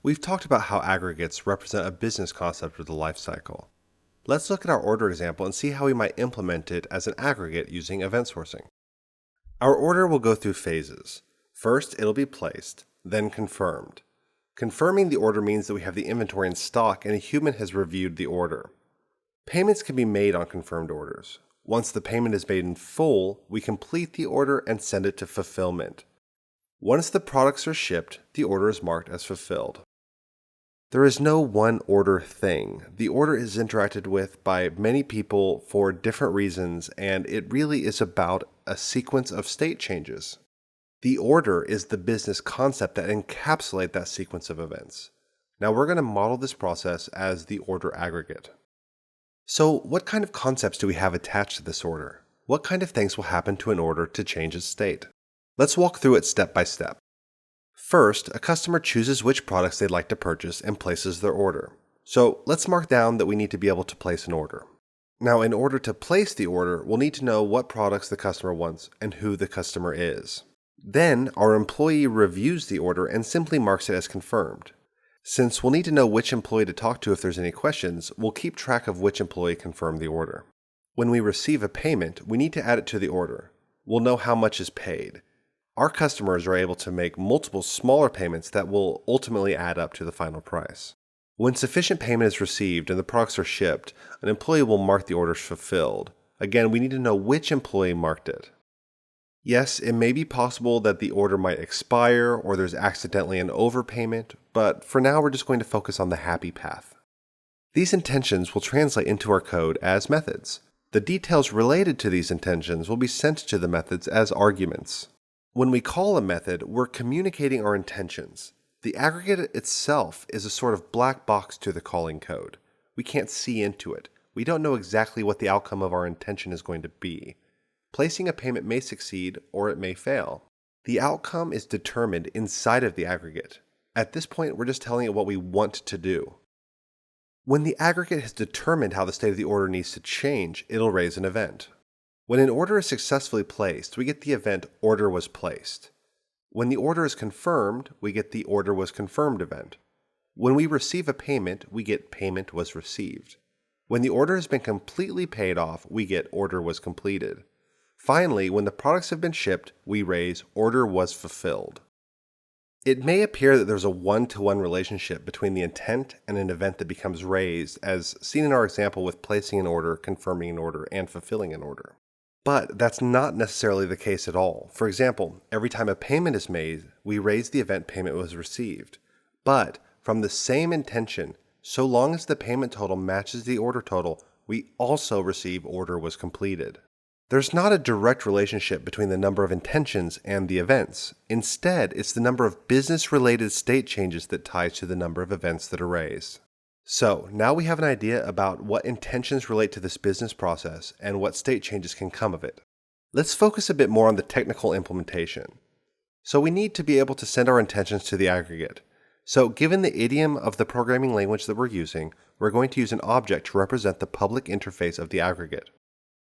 We've talked about how aggregates represent a business concept of the life cycle. Let's look at our order example and see how we might implement it as an aggregate using event sourcing. Our order will go through phases. First, it'll be placed, then confirmed. Confirming the order means that we have the inventory in stock and a human has reviewed the order. Payments can be made on confirmed orders. Once the payment is made in full, we complete the order and send it to fulfillment. Once the products are shipped, the order is marked as fulfilled. There is no one order thing. The order is interacted with by many people for different reasons, and it really is about a sequence of state changes. The order is the business concept that encapsulates that sequence of events. Now we're going to model this process as the order aggregate. So what kind of concepts do we have attached to this order? What kind of things will happen to an order to change its state? Let's walk through it step by step. First, a customer chooses which products they'd like to purchase and places their order. So let's mark down that we need to be able to place an order. Now, in order to place the order, we'll need to know what products the customer wants and who the customer is. Then, our employee reviews the order and simply marks it as confirmed. Since we'll need to know which employee to talk to if there's any questions, we'll keep track of which employee confirmed the order. When we receive a payment, we need to add it to the order. We'll know how much is paid. Our customers are able to make multiple smaller payments that will ultimately add up to the final price. When sufficient payment is received and the products are shipped, an employee will mark the order fulfilled. Again, we need to know which employee marked it. Yes, it may be possible that the order might expire or there's accidentally an overpayment, but for now we're just going to focus on the happy path. These intentions will translate into our code as methods. The details related to these intentions will be sent to the methods as arguments. When we call a method, we're communicating our intentions. The aggregate itself is a sort of black box to the calling code. We can't see into it. We don't know exactly what the outcome of our intention is going to be. Placing a payment may succeed or it may fail. The outcome is determined inside of the aggregate. At this point, we're just telling it what we want to do. When the aggregate has determined how the state of the order needs to change, it'll raise an event. When an order is successfully placed, we get the event order was placed. When the order is confirmed, we get the order was confirmed event. When we receive a payment, we get payment was received. When the order has been completely paid off, we get order was completed. Finally, when the products have been shipped, we raise order was fulfilled. It may appear that there's a one-to-one relationship between the intent and an event that becomes raised, as seen in our example with placing an order, confirming an order, and fulfilling an order. But that's not necessarily the case at all. For example, every time a payment is made, we raise the event payment was received. But from the same intention, so long as the payment total matches the order total, we also receive order was completed. There's not a direct relationship between the number of intentions and the events. Instead, it's the number of business-related state changes that ties to the number of events that are raised. So now we have an idea about what intentions relate to this business process and what state changes can come of it. Let's focus a bit more on the technical implementation. So we need to be able to send our intentions to the aggregate. So given the idiom of the programming language that we're using, we're going to use an object to represent the public interface of the aggregate.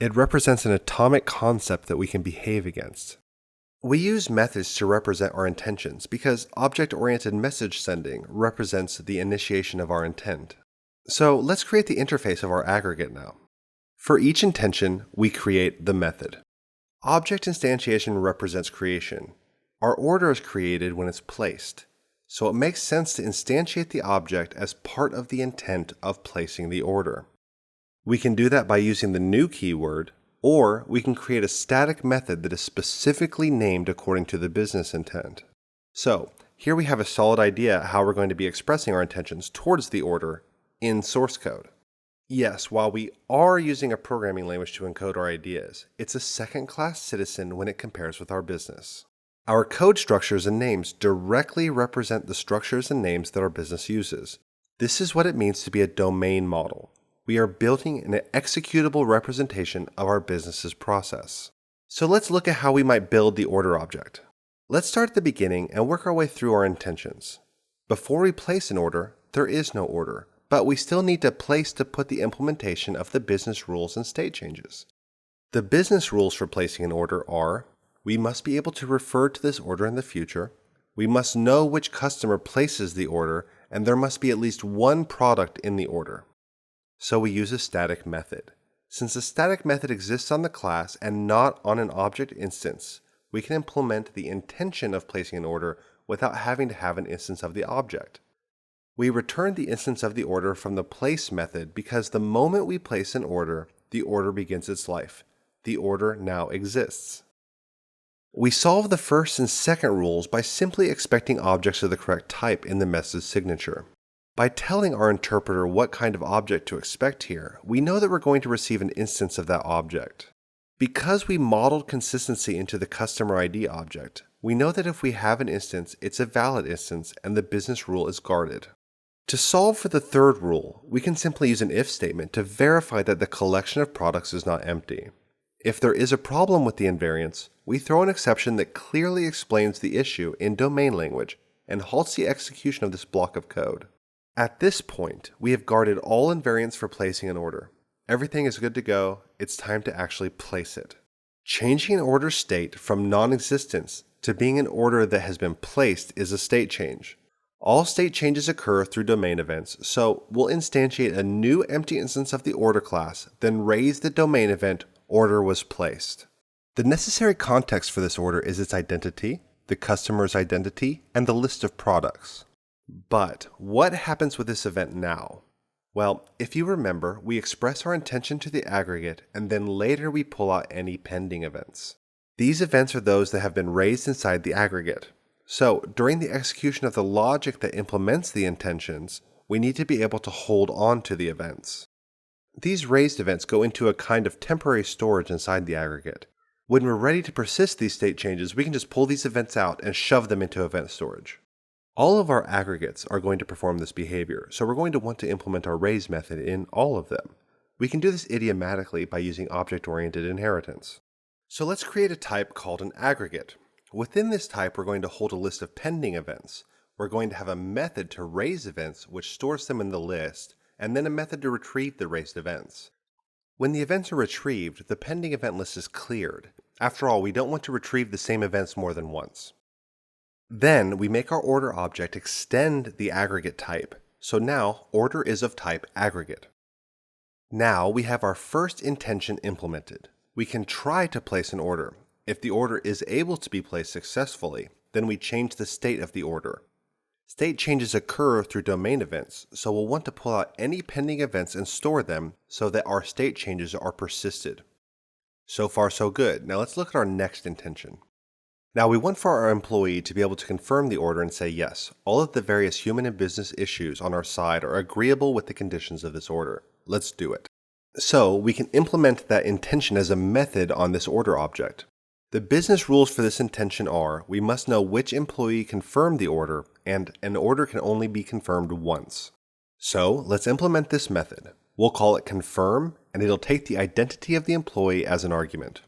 It represents an atomic concept that we can behave against. We use methods to represent our intentions because object-oriented message sending represents the initiation of our intent. So let's create the interface of our aggregate now. For each intention, we create the method. Object instantiation represents creation. Our order is created when it's placed. So it makes sense to instantiate the object as part of the intent of placing the order. We can do that by using the new keyword, or we can create a static method that is specifically named according to the business intent. So here we have a solid idea how we're going to be expressing our intentions towards the order in source code. Yes, while we are using a programming language to encode our ideas, it's a second-class citizen when it compares with our business. Our code structures and names directly represent the structures and names that our business uses. This is what it means to be a domain model. We are building an executable representation of our business's process. So let's look at how we might build the order object. Let's start at the beginning and work our way through our intentions. Before we place an order, there is no order, but we still need a place to put the implementation of the business rules and state changes. The business rules for placing an order are: we must be able to refer to this order in the future, we must know which customer places the order, and there must be at least one product in the order. So we use a static method. Since the static method exists on the class and not on an object instance, we can implement the intention of placing an order without having to have an instance of the object. We return the instance of the order from the place method because the moment we place an order, the order begins its life. The order now exists. We solve the first and second rules by simply expecting objects of the correct type in the message signature. By telling our interpreter what kind of object to expect here, we know that we're going to receive an instance of that object. Because we modeled consistency into the customer ID object, we know that if we have an instance, it's a valid instance and the business rule is guarded. To solve for the third rule, we can simply use an if statement to verify that the collection of products is not empty. If there is a problem with the invariance, we throw an exception that clearly explains the issue in domain language and halts the execution of this block of code. At this point, we have guarded all invariants for placing an order. Everything is good to go, it's time to actually place it. Changing an order state from non-existence to being an order that has been placed is a state change. All state changes occur through domain events, so we'll instantiate a new empty instance of the order class, then raise the domain event order was placed. The necessary context for this order is its identity, the customer's identity, and the list of products. But what happens with this event now? Well, if you remember, we express our intention to the aggregate and then later we pull out any pending events. These events are those that have been raised inside the aggregate. So, during the execution of the logic that implements the intentions, we need to be able to hold on to the events. These raised events go into a kind of temporary storage inside the aggregate. When we're ready to persist these state changes, we can just pull these events out and shove them into event storage. All of our aggregates are going to perform this behavior, so we're going to want to implement our raise method in all of them. We can do this idiomatically by using object-oriented inheritance. So let's create a type called an aggregate. Within this type, we're going to hold a list of pending events. We're going to have a method to raise events, which stores them in the list, and then a method to retrieve the raised events. When the events are retrieved, the pending event list is cleared. After all, we don't want to retrieve the same events more than once. Then we make our order object extend the aggregate type. So now order is of type aggregate. Now we have our first intention implemented. We can try to place an order. If the order is able to be placed successfully, then we change the state of the order. State changes occur through domain events, so we'll want to pull out any pending events and store them so that our state changes are persisted. So far so good. Now let's look at our next intention. Now we want for our employee to be able to confirm the order and say yes, all of the various human and business issues on our side are agreeable with the conditions of this order. Let's do it. So we can implement that intention as a method on this order object. The business rules for this intention are, we must know which employee confirmed the order, and an order can only be confirmed once. So let's implement this method. We'll call it confirm, and it'll take the identity of the employee as an argument.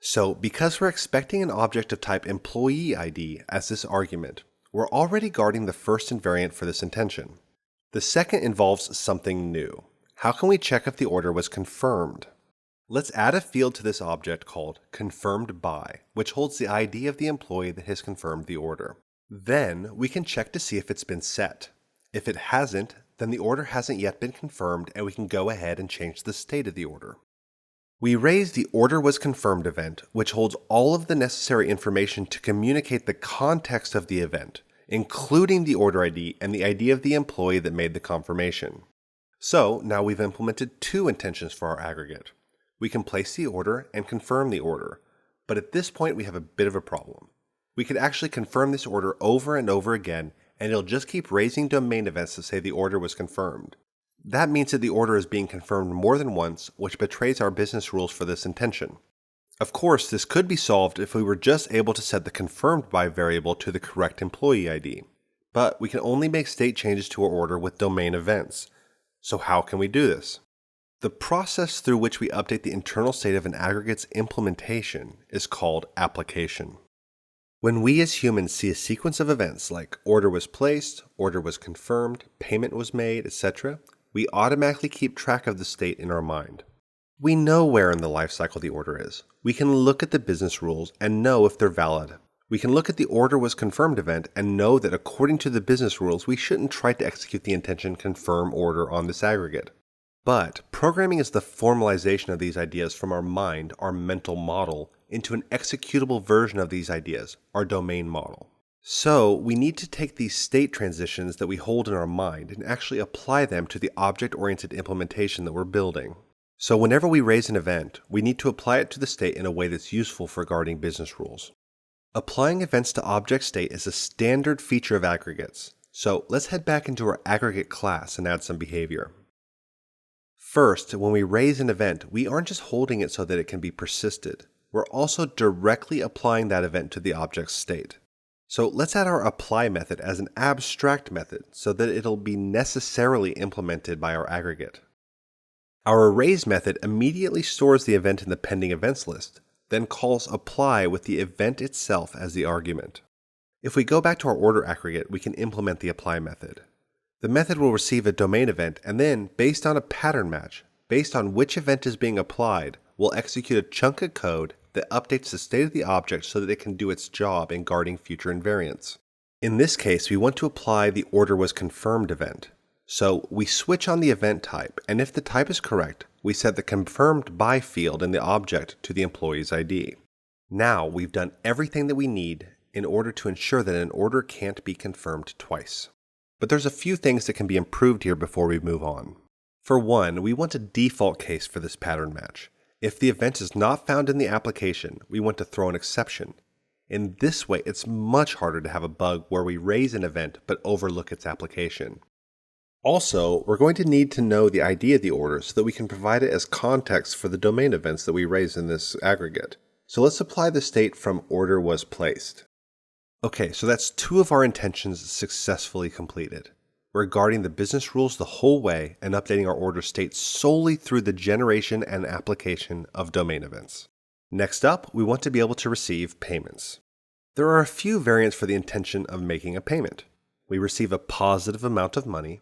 So because we're expecting an object of type employee ID as this argument, we're already guarding the first invariant for this intention. The second involves something new. How can we check if the order was confirmed? Let's add a field to this object called confirmedBy, which holds the ID of the employee that has confirmed the order. Then we can check to see if it's been set. If it hasn't, then the order hasn't yet been confirmed and we can go ahead and change the state of the order. We raise the order was confirmed event, which holds all of the necessary information to communicate the context of the event, including the order ID and the ID of the employee that made the confirmation. So now we've implemented two intentions for our aggregate. We can place the order and confirm the order, but at this point we have a bit of a problem. We could actually confirm this order over and over again, and it'll just keep raising domain events to say the order was confirmed. That means that the order is being confirmed more than once, which betrays our business rules for this intention. Of course, this could be solved if we were just able to set the confirmedBy variable to the correct employee ID. But we can only make state changes to our order with domain events. So how can we do this? The process through which we update the internal state of an aggregate's implementation is called application. When we as humans see a sequence of events like order was placed, order was confirmed, payment was made, etc., we automatically keep track of the state in our mind. We know where in the lifecycle the order is. We can look at the business rules and know if they're valid. We can look at the order was confirmed event and know that according to the business rules, we shouldn't try to execute the intention confirm order on this aggregate. But programming is the formalization of these ideas from our mind, our mental model, into an executable version of these ideas, our domain model. So we need to take these state transitions that we hold in our mind and actually apply them to the object-oriented implementation that we're building. So whenever we raise an event, we need to apply it to the state in a way that's useful for guarding business rules. Applying events to object state is a standard feature of aggregates. So let's head back into our aggregate class and add some behavior. First, when we raise an event, we aren't just holding it so that it can be persisted. We're also directly applying that event to the object's state. So let's add our apply method as an abstract method so that it'll be necessarily implemented by our aggregate. Our erase method immediately stores the event in the pending events list, then calls apply with the event itself as the argument. If we go back to our order aggregate, we can implement the apply method. The method will receive a domain event and then, based on a pattern match, based on which event is being applied, we'll execute a chunk of code that updates the state of the object so that it can do its job in guarding future invariants. In this case, we want to apply the order was confirmed event. So we switch on the event type, and if the type is correct, we set the confirmedBy field in the object to the employee's ID. Now we've done everything that we need in order to ensure that an order can't be confirmed twice. But there's a few things that can be improved here before we move on. For one, we want a default case for this pattern match. If the event is not found in the application, we want to throw an exception. In this way, it's much harder to have a bug where we raise an event but overlook its application. Also, we're going to need to know the ID of the order so that we can provide it as context for the domain events that we raise in this aggregate. So let's apply the state from order was placed. Okay, so that's two of our intentions successfully completed. We're guarding the business rules the whole way and updating our order state solely through the generation and application of domain events. Next up, we want to be able to receive payments. There are a few variants for the intention of making a payment. We receive a positive amount of money.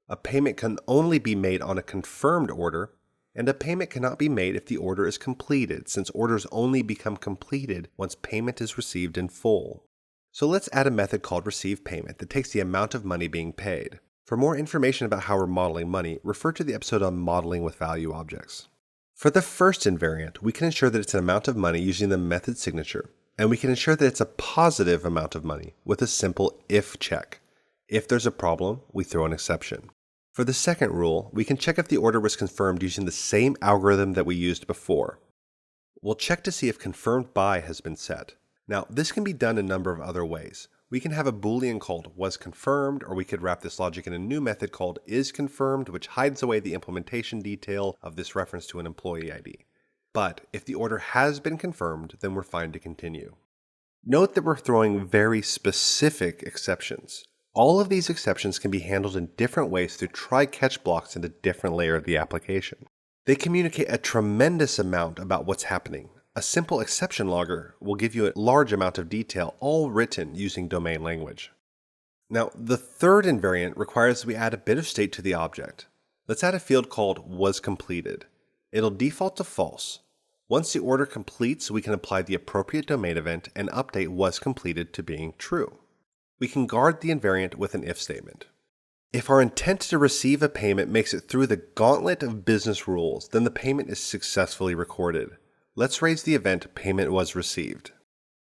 A payment can only be made on a confirmed order, and a payment cannot be made if the order is completed, since orders only become completed once payment is received in full. So let's add a method called receivePayment that takes the amount of money being paid. For more information about how we're modeling money, refer to the episode on modeling with value objects. For the first invariant, we can ensure that it's an amount of money using the method signature, and we can ensure that it's a positive amount of money with a simple if check. If there's a problem, we throw an exception. For the second rule, we can check if the order was confirmed using the same algorithm that we used before. We'll check to see if confirmedBy has been set. Now, this can be done a number of other ways. We can have a boolean called wasConfirmed, or we could wrap this logic in a new method called isConfirmed, which hides away the implementation detail of this reference to an employee ID. But if the order has been confirmed, then we're fine to continue. Note that we're throwing very specific exceptions. All of these exceptions can be handled in different ways through try-catch blocks in a different layer of the application. They communicate a tremendous amount about what's happening. A simple exception logger will give you a large amount of detail, all written using domain language. Now, the third invariant requires that we add a bit of state to the object. Let's add a field called wasCompleted. It'll default to false. Once the order completes, we can apply the appropriate domain event and update wasCompleted to being true. We can guard the invariant with an if statement. If our intent to receive a payment makes it through the gauntlet of business rules, then the payment is successfully recorded. Let's raise the event payment was received.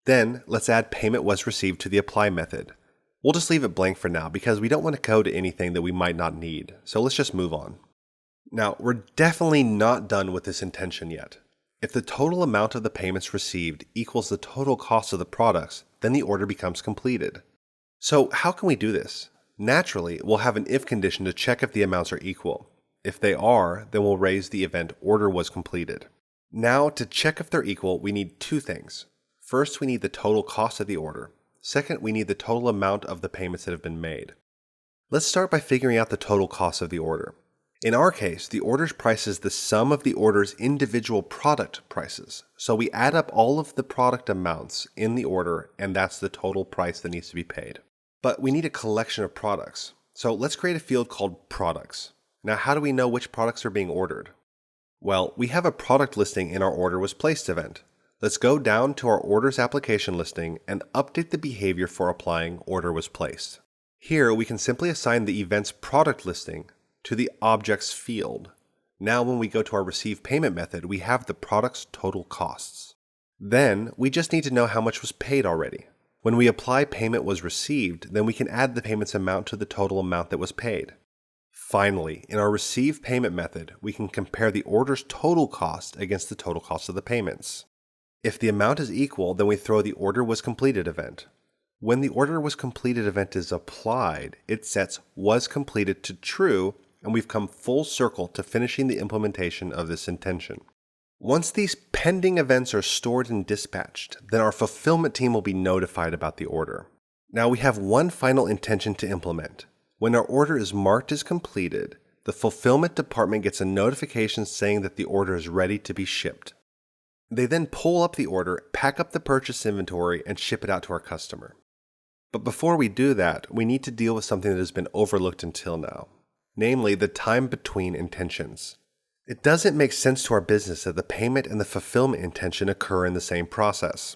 Then let's add payment was received to the apply method. We'll just leave it blank for now because we don't want to code anything that we might not need, so let's just move on. Now, we're definitely not done with this intention yet. If the total amount of the payments received equals the total cost of the products, then the order becomes completed. So how can we do this? Naturally, we'll have an if condition to check if the amounts are equal. If they are, then we'll raise the event order was completed. Now, to check if they're equal, we need two things. First, we need the total cost of the order. Second, we need the total amount of the payments that have been made. Let's start by figuring out the total cost of the order. In our case, the order's price is the sum of the order's individual product prices. So we add up all of the product amounts in the order, and that's the total price that needs to be paid. But we need a collection of products. So let's create a field called products. Now, how do we know which products are being ordered? Well, we have a product listing in our order was placed event. Let's go down to our orders application listing and update the behavior for applying order was placed. Here we can simply assign the event's product listing to the objects field. Now when we go to our receive payment method, we have the product's total costs. Then we just need to know how much was paid already. When we apply payment was received, then we can add the payment's amount to the total amount that was paid. Finally, in our receive payment method, we can compare the order's total cost against the total cost of the payments. If the amount is equal, then we throw the order was completed event. When the order was completed event is applied, it sets was completed to true, and we've come full circle to finishing the implementation of this intention. Once these pending events are stored and dispatched, then our fulfillment team will be notified about the order. Now we have one final intention to implement. When our order is marked as completed, the fulfillment department gets a notification saying that the order is ready to be shipped. They then pull up the order, pack up the purchase inventory, and ship it out to our customer. But before we do that, we need to deal with something that has been overlooked until now, namely the time between intentions. It doesn't make sense to our business that the payment and the fulfillment intention occur in the same process.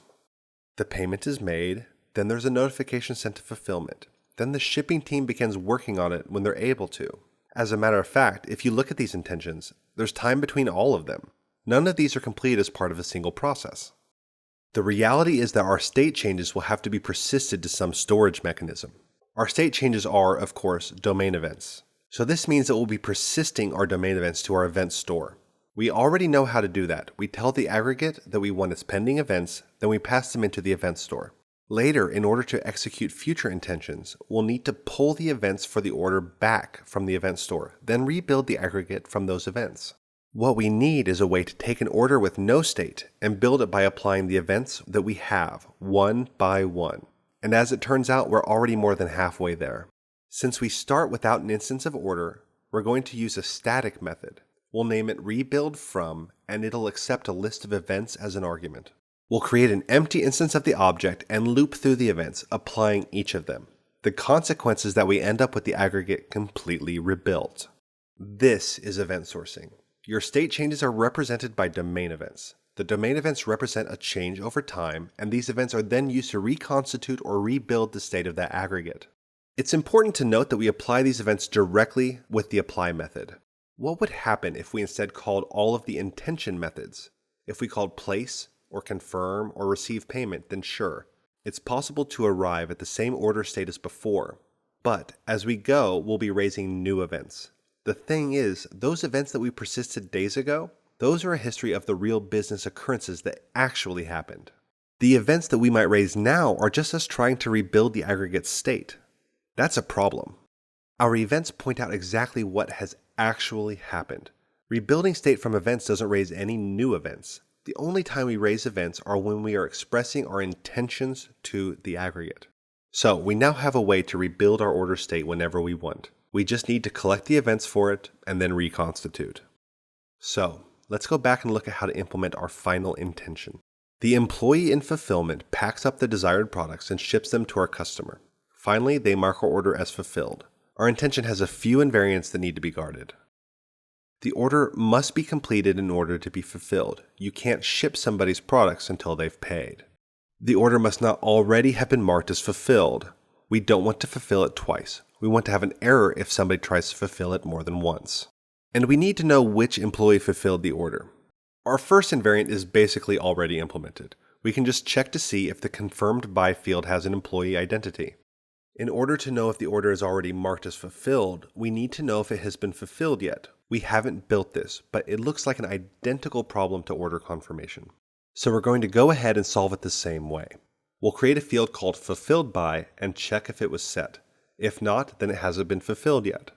The payment is made, then there's a notification sent to fulfillment. Then the shipping team begins working on it when they're able to. As a matter of fact, if you look at these intentions, there's time between all of them. None of these are complete as part of a single process. The reality is that our state changes will have to be persisted to some storage mechanism. Our state changes are, of course, domain events. So this means that we'll be persisting our domain events to our event store. We already know how to do that. We tell the aggregate that we want its pending events, then we pass them into the event store. Later, in order to execute future intentions, we'll need to pull the events for the order back from the event store, then rebuild the aggregate from those events. What we need is a way to take an order with no state and build it by applying the events that we have, one by one. And as it turns out, we're already more than halfway there. Since we start without an instance of order, we're going to use a static method. We'll name it rebuild from, and it'll accept a list of events as an argument. We'll create an empty instance of the object and loop through the events, applying each of them. The consequence is that we end up with the aggregate completely rebuilt. This is event sourcing. Your state changes are represented by domain events. The domain events represent a change over time, and these events are then used to reconstitute or rebuild the state of that aggregate. It's important to note that we apply these events directly with the apply method. What would happen if we instead called all of the intention methods? If we called place, or confirm, or receive payment, then sure, it's possible to arrive at the same order state as before. But as we go, we'll be raising new events. The thing is, those events that we persisted days ago, those are a history of the real business occurrences that actually happened. The events that we might raise now are just us trying to rebuild the aggregate state. That's a problem. Our events point out exactly what has actually happened. Rebuilding state from events doesn't raise any new events. The only time we raise events are when we are expressing our intentions to the aggregate. So we now have a way to rebuild our order state whenever we want. We just need to collect the events for it and then reconstitute. So let's go back and look at how to implement our final intention. The employee in fulfillment packs up the desired products and ships them to our customer. Finally, they mark our order as fulfilled. Our intention has a few invariants that need to be guarded. The order must be completed in order to be fulfilled. You can't ship somebody's products until they've paid. The order must not already have been marked as fulfilled. We don't want to fulfill it twice. We want to have an error if somebody tries to fulfill it more than once. And we need to know which employee fulfilled the order. Our first invariant is basically already implemented. We can just check to see if the confirmedBy field has an employee identity. In order to know if the order is already marked as fulfilled, we need to know if it has been fulfilled yet. We haven't built this, but it looks like an identical problem to order confirmation. So we're going to go ahead and solve it the same way. We'll create a field called fulfilledBy and check if it was set. If not, then it hasn't been fulfilled yet.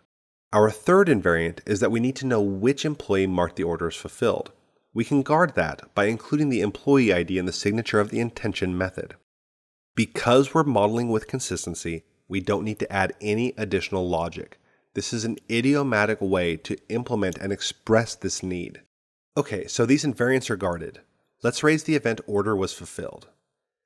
Our third invariant is that we need to know which employee marked the order as fulfilled. We can guard that by including the employee ID in the signature of the intention method. Because we're modeling with consistency, we don't need to add any additional logic. This is an idiomatic way to implement and express this need. Okay, so these invariants are guarded. Let's raise the event order was fulfilled.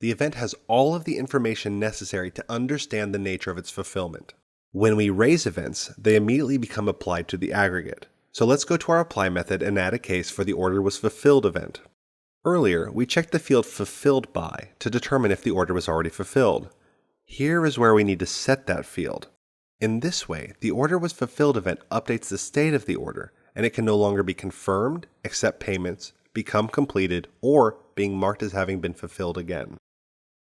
The event has all of the information necessary to understand the nature of its fulfillment. When we raise events, they immediately become applied to the aggregate. So let's go to our apply method and add a case for the order was fulfilled event. Earlier, we checked the field fulfilled by to determine if the order was already fulfilled. Here is where we need to set that field. In this way, the order was fulfilled event updates the state of the order, and it can no longer be confirmed, accept payments, become completed, or being marked as having been fulfilled again.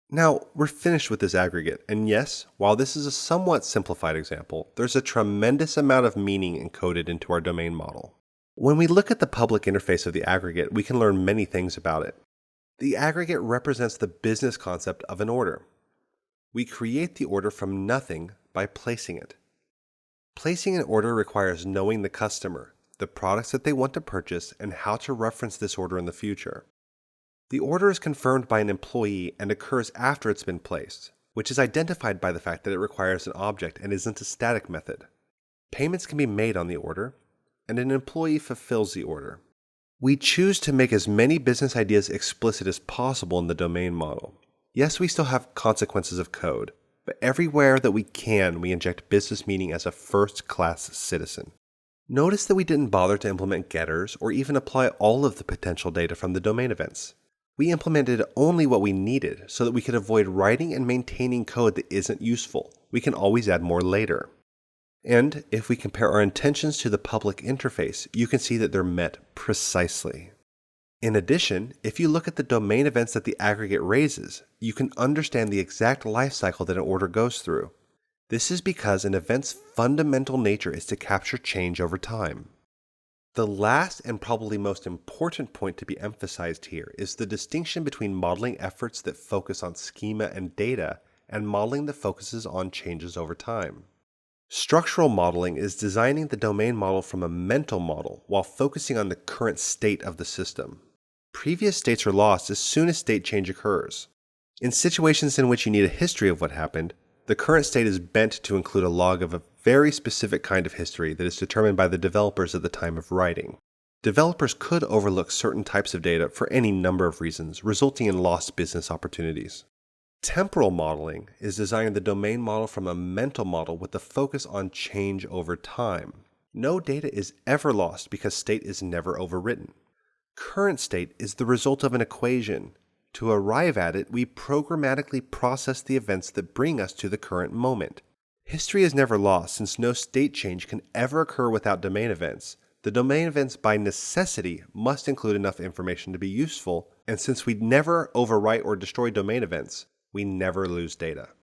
Now, we're finished with this aggregate, and yes, while this is a somewhat simplified example, there's a tremendous amount of meaning encoded into our domain model. When we look at the public interface of the aggregate, we can learn many things about it. The aggregate represents the business concept of an order. We create the order from nothing by placing it. Placing an order requires knowing the customer, the products that they want to purchase, and how to reference this order in the future. The order is confirmed by an employee and occurs after it's been placed, which is identified by the fact that it requires an object and isn't a static method. Payments can be made on the order, and an employee fulfills the order. We choose to make as many business ideas explicit as possible in the domain model. Yes, we still have consequences of code, but everywhere that we can, we inject business meaning as a first-class citizen. Notice that we didn't bother to implement getters or even apply all of the potential data from the domain events. We implemented only what we needed so that we could avoid writing and maintaining code that isn't useful. We can always add more later. And if we compare our intentions to the public interface, you can see that they're met precisely. In addition, if you look at the domain events that the aggregate raises, you can understand the exact lifecycle that an order goes through. This is because an event's fundamental nature is to capture change over time. The last and probably most important point to be emphasized here is the distinction between modeling efforts that focus on schema and data and modeling that focuses on changes over time. Structural modeling is designing the domain model from a mental model while focusing on the current state of the system. Previous states are lost as soon as state change occurs. In situations in which you need a history of what happened, the current state is bent to include a log of a very specific kind of history that is determined by the developers at the time of writing. Developers could overlook certain types of data for any number of reasons, resulting in lost business opportunities. Temporal modeling is designing the domain model from a mental model with the focus on change over time. No data is ever lost because state is never overwritten. Current state is the result of an equation. To arrive at it, we programmatically process the events that bring us to the current moment. History is never lost since no state change can ever occur without domain events. The domain events by necessity must include enough information to be useful, and since we never overwrite or destroy domain events, we never lose data.